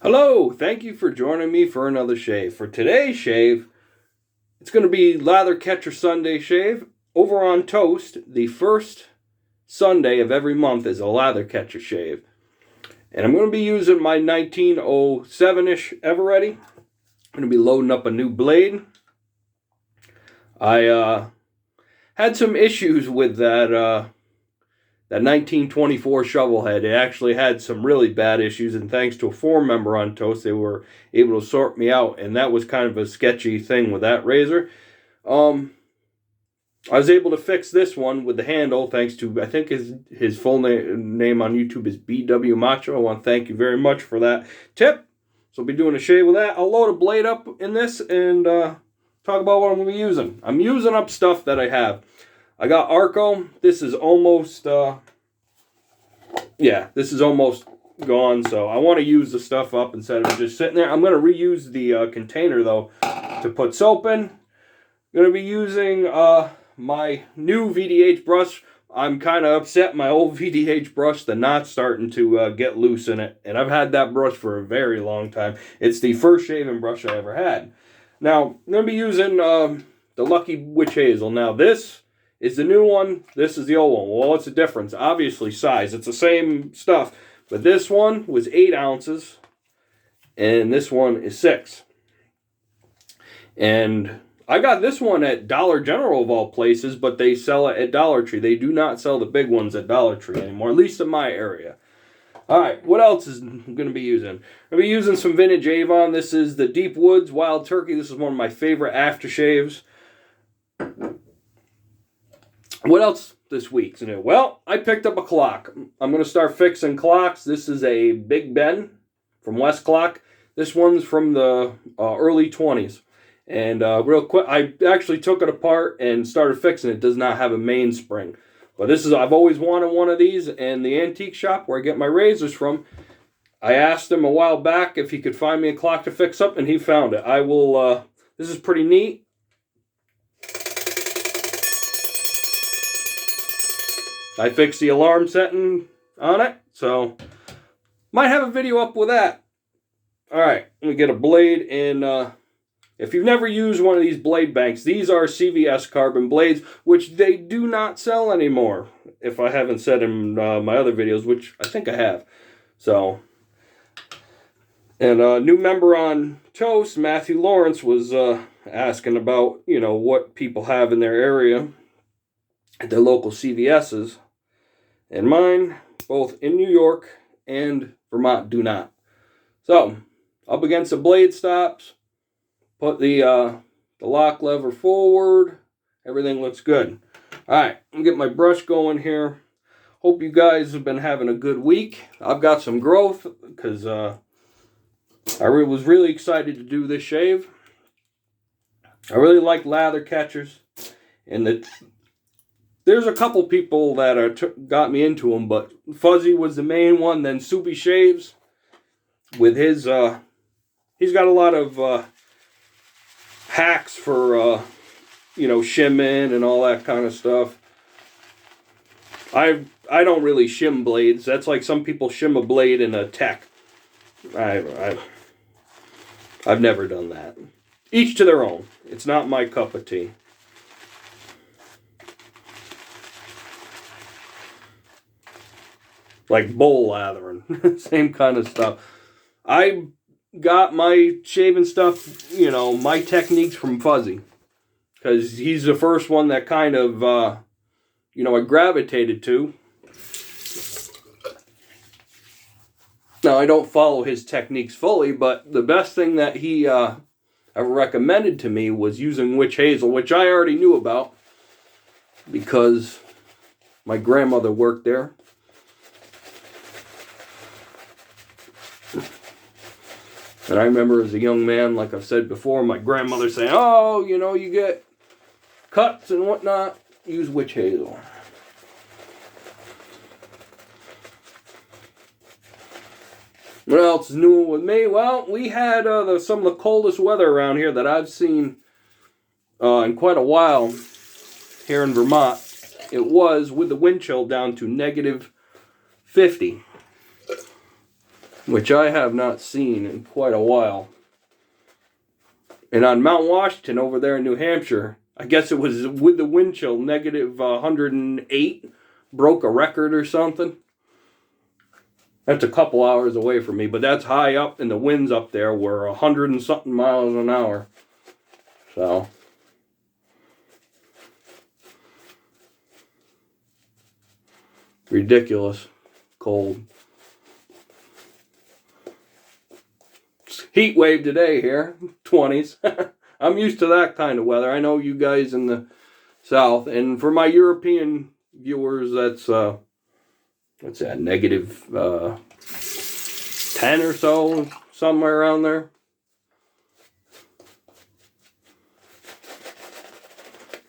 Hello, thank you for joining me for another shave. For today's shave, it's going to be Lather Catcher Sunday shave. Over on Toast, the first Sunday of every month is a Lather Catcher shave. And I'm going to be using my 1907-ish Eveready. I'm going to be loading up a new blade. I had some issues with that 1924 shovel head. It actually had some really bad issues, and thanks to a forum member on Toast, they were able to sort me out, and that was kind of a sketchy thing with that razor. I was able to fix this one with the handle, thanks to, I think his full name on YouTube is BW Macho. I want to thank you very much for that tip. So I'll be doing a shave with that. I'll load a blade up in this and talk about what I'm going to be using. I'm using up stuff that I have. I got Arco. This is almost, this is almost gone. So I want to use the stuff up instead of just sitting there. I'm going to reuse the container, though, to put soap in. I'm going to be using my new VDH brush. I'm kind of upset my old VDH brush, the knot's starting to get loose in it. And I've had that brush for a very long time. It's the first shaving brush I ever had. Now, I'm going to be using the Lucky Witch Hazel. Now, this is the new one. This is the old one. Well, what's the difference? Obviously, size. It's the same stuff. But this one was 8 ounces. And this one is 6. And I got this one at Dollar General of all places, but they sell it at Dollar Tree. They do not sell the big ones at Dollar Tree anymore, at least in my area. All right, what else is I'm going to be using? I'm going to be using some vintage Avon. This is the Deep Woods Wild Turkey. This is one of my favorite aftershaves. What else this week's new? Well, I picked up a clock. I'm going to start fixing clocks. This is a Big Ben from West Clock. This one's from the early 20s. And real quick, I actually took it apart and started fixing it. It does not have a mainspring. But this is, I've always wanted one of these, and the antique shop where I get my razors from, I asked him a while back if he could find me a clock to fix up, and he found it. I will, this is pretty neat. I fixed the alarm setting on it, so might have a video up with that. All right, let me get a blade, and if you've never used one of these blade banks, these are CVS carbon blades, which they do not sell anymore, if I haven't said in my other videos, which I think I have. So, and a new member on Toast, Matthew Lawrence, was asking about, you know, what people have in their area at their local CVS's. And mine, both in New York and Vermont, do not. So, up against the blade stops, put the lock lever forward. Everything looks good. All right, I'm get my brush going here. Hope you guys have been having a good week. I've got some growth because I was really excited to do this shave. I really like lather catchers, and there's a couple people that got me into them, but Fuzzy was the main one. Then Soupy Shaves with his he's got a lot of hacks for you know, shimming and all that kind of stuff. I don't really shim blades. That's like some people shim a blade in a tech. I've never done that. Each to their own. It's not my cup of tea. Like bowl lathering. Same kind of stuff. I got my shaving stuff, you know, my techniques from Fuzzy. Because he's the first one that kind of, you know, I gravitated to. Now, I don't follow his techniques fully, but the best thing that he ever recommended to me was using witch hazel, which I already knew about because my grandmother worked there. And I remember as a young man, like I've said before, my grandmother saying, oh, you know, you get cuts and whatnot, use witch hazel. What else is new with me? Well, we had some of the coldest weather around here that I've seen in quite a while here in Vermont. It was, with the wind chill, down to -50. which I have not seen in quite a while. And on Mount Washington over there in New Hampshire, I guess it was with the wind chill, negative 108, broke a record or something. That's a couple hours away from me, but that's high up, and the winds up there were 100 and something miles an hour. So, ridiculous cold. Heat wave today here, 20s. I'm used to that kind of weather. I know you guys in the south, and for my European viewers, that's what's that, negative 10 or so, somewhere around there.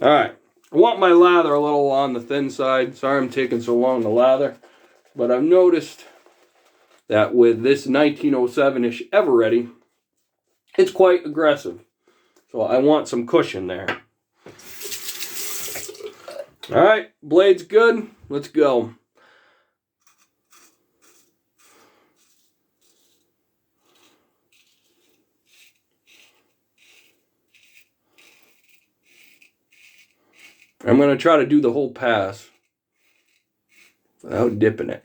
All right, I want my lather a little on the thin side. Sorry I'm taking so long to lather, but I've noticed that with this 1907-ish Ever-Ready, it's quite aggressive. So I want some cushion there. All right, blade's good. Let's go. I'm going to try to do the whole pass without dipping it.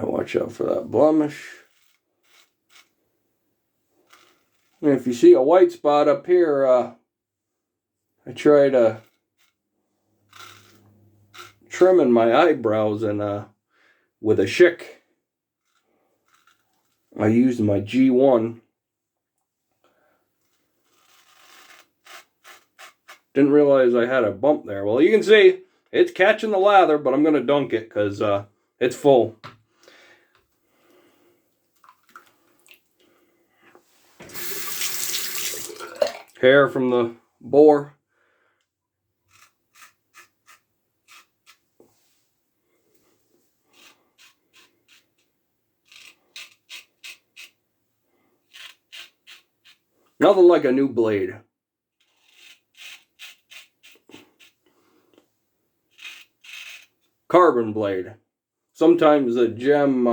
Watch out for that blemish. And if you see a white spot up here, I try to trimming my eyebrows, and with a shick, I used my G1. Didn't realize I had a bump there. Well, you can see it's catching the lather, but I'm going to dunk it because it's full. Hair from the boar. Nothing like a new blade. Carbon blade. Sometimes the gem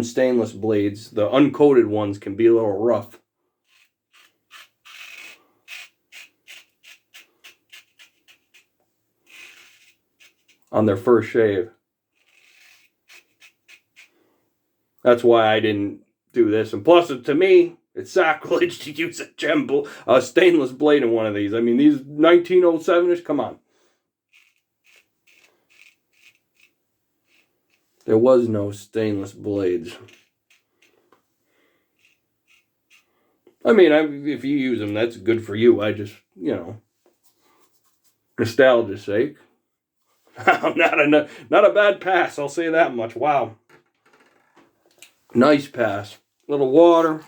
stainless blades, the uncoated ones, can be a little rough. On their first shave. That's why I didn't do this. And plus, to me, it's sacrilege to use a stainless blade in one of these. I mean, these 1907-ish, come on. There was no stainless blades. I mean, if you use them, that's good for you. I just, nostalgia's sake. Not a bad pass, I'll say that much. Wow. Nice pass. Little water.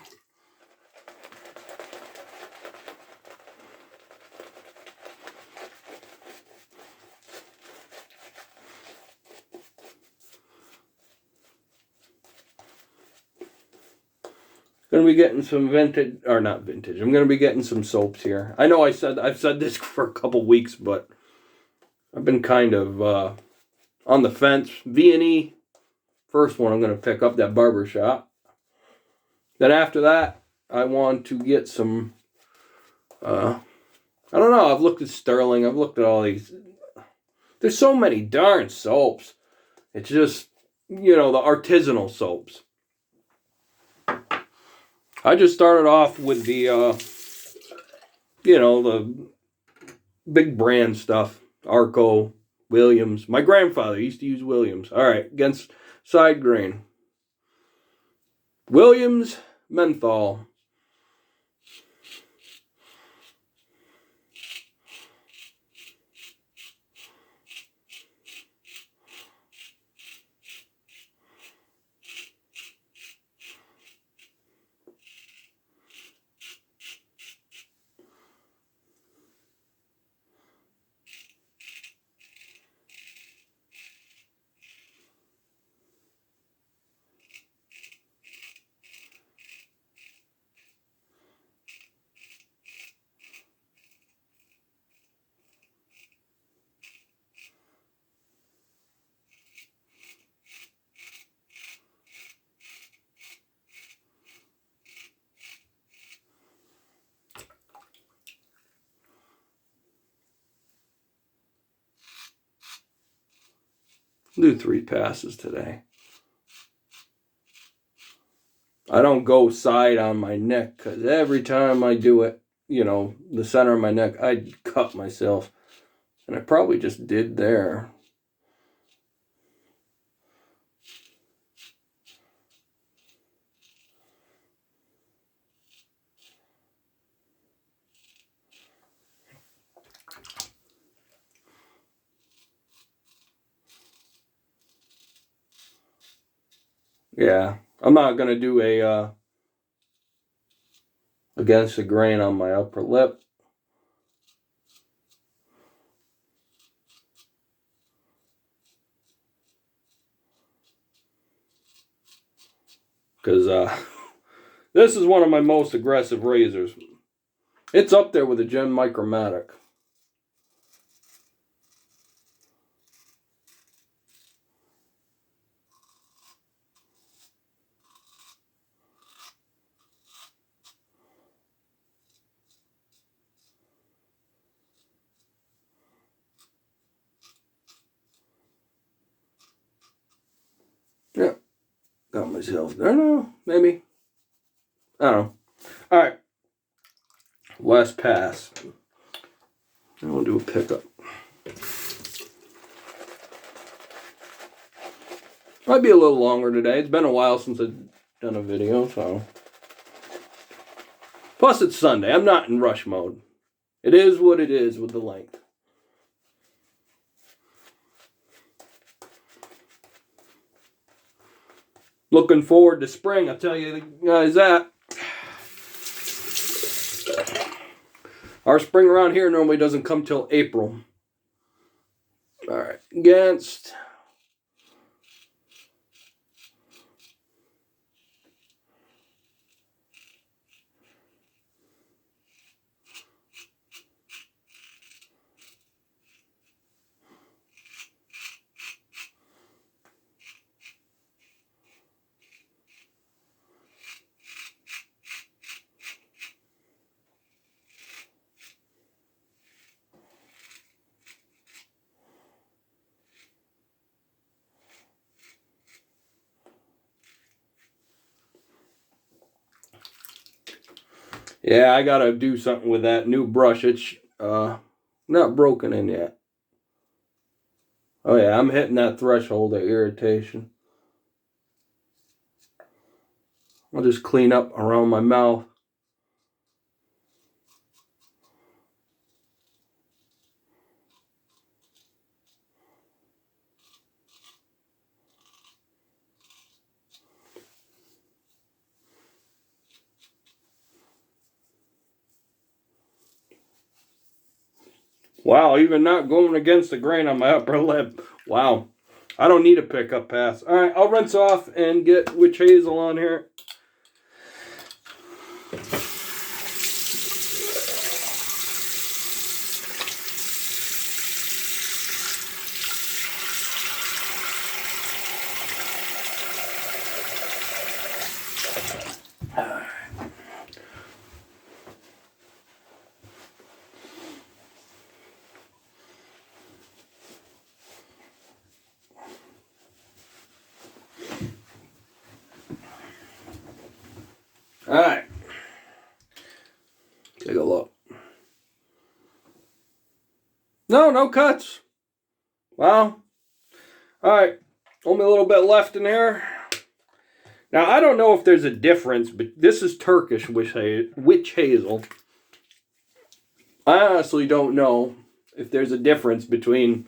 Going to be getting some vintage, or not vintage. I'm going to be getting some soaps here. I know I've said this for a couple weeks, but I've been kind of on the fence. V&E, first one I'm going to pick up, that Barbershop. Then after that, I want to get some, I don't know, I've looked at Sterling, I've looked at all these. There's so many darn soaps. It's just, the artisanal soaps. I just started off with the, the big brand stuff. Arco, Williams. My grandfather used to use Williams. All right, against side grain. Williams menthol. Do 3 passes today. I don't go side on my neck because every time I do it, you know, the center of my neck, I cut myself. And I probably just did there. Yeah, I'm not going to do a against the grain on my upper lip. Because this is one of my most aggressive razors. It's up there with the Gem Micromatic. Yeah, got myself there. No, maybe. I don't know. All right, last pass. And we'll do a pickup. Might be a little longer today. It's been a while since I've done a video, so. Plus, it's Sunday. I'm not in rush mode. It is what it is with the length. Looking forward to spring, I'll tell you guys that. Our spring around here normally doesn't come till April. All right, against. Yeah, I gotta do something with that new brush. It's not broken in yet. Oh yeah, I'm hitting that threshold of irritation. I'll just clean up around my mouth. Wow, even not going against the grain on my upper lip. Wow. I don't need a pickup pass. All right, I'll rinse off and get witch hazel on here. All right. Take a look. No cuts. Wow. All right. Only a little bit left in here. Now, I don't know if there's a difference, but this is Turkish witch hazel. I honestly don't know if there's a difference between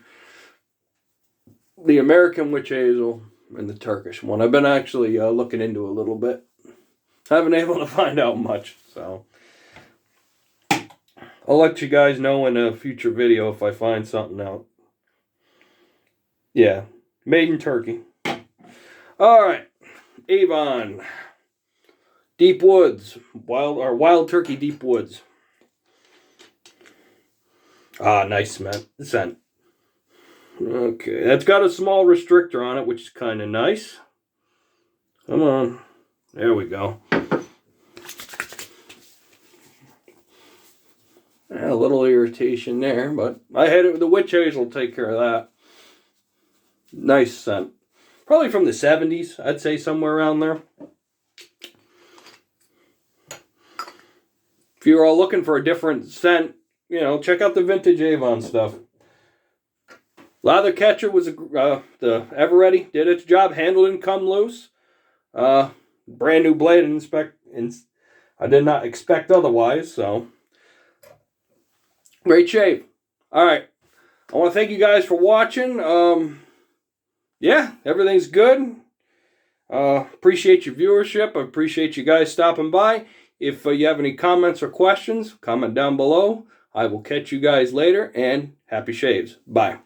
the American witch hazel and the Turkish one. I've been actually looking into it a little bit. Haven't been able to find out much, so I'll let you guys know in a future video if I find something out. Yeah, made in Turkey. All right, Avon Deep Woods, Wild Turkey Deep Woods. Ah, nice scent. Okay, that's got a small restrictor on it, which is kind of nice. Come on, there we go. A little irritation there, but I had it with the witch hazel. Take care of that. Nice scent. Probably from the 70s, I'd say, somewhere around there. If you're all looking for a different scent, you know, check out the vintage Avon stuff. Lather catcher was the Ever-Ready did its job, handled and come loose. Brand new blade, I did not expect otherwise, so great shave. All right, I want to thank you guys for watching. Yeah, everything's good. Appreciate your viewership. I appreciate you guys stopping by. If you have any comments or questions, comment down below. I will catch you guys later, and happy shaves. Bye.